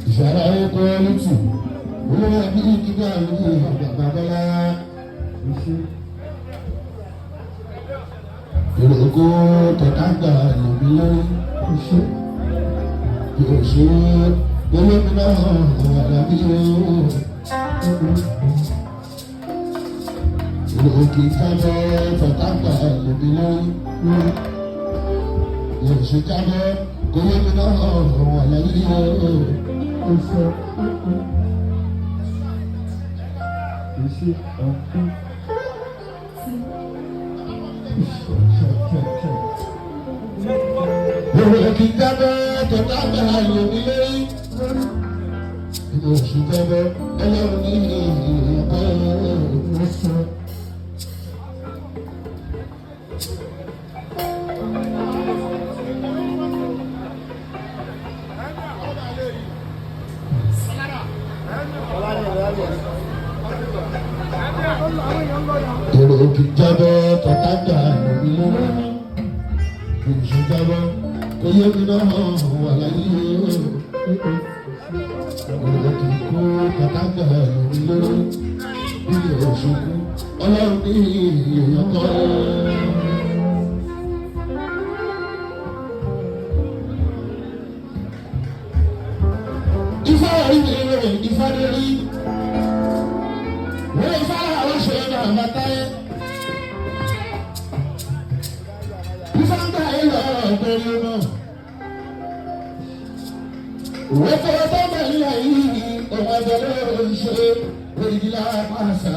ìṣàlá ẹ̀kọ́ lùtù olórí ẹbí kíkọ́ àlùkò bàbá bọ́lá ìròkó tọ̀tàgbà lòbí lórí ìròṣó olómìnira àlàbí ìròkè kábọ̀ tọ̀tàgbà lòbí lórí ìròṣó kábọ̀ olómìnira àlàbí ìròkè kábọ̀ tọ̀tàgbà lòbí lórí ìròṣó kábọ̀ olómìnira ìròkè jábọ̀ tọ̀tàgbà lòbí lórí ìròṣó jábọ̀ olómìnira wà láyé ìròkè kó tọ̀tàgbà lòbí lórí ìròṣó kú ọlọ́run ní èèyàn kọ́. Ifá orí mi rẹ̀ Ifá lórí wọ́n Ifá àwọn ṣe é náà bàtáyé Ifá ń gbà yín lọ ọ̀gbẹ́rẹ́ náà wọ́n fọwọ́ tó bẹ̀rẹ̀ yìí ọmọ ẹgbẹ́ ló ń ṣe òyìnbí lápá àṣà.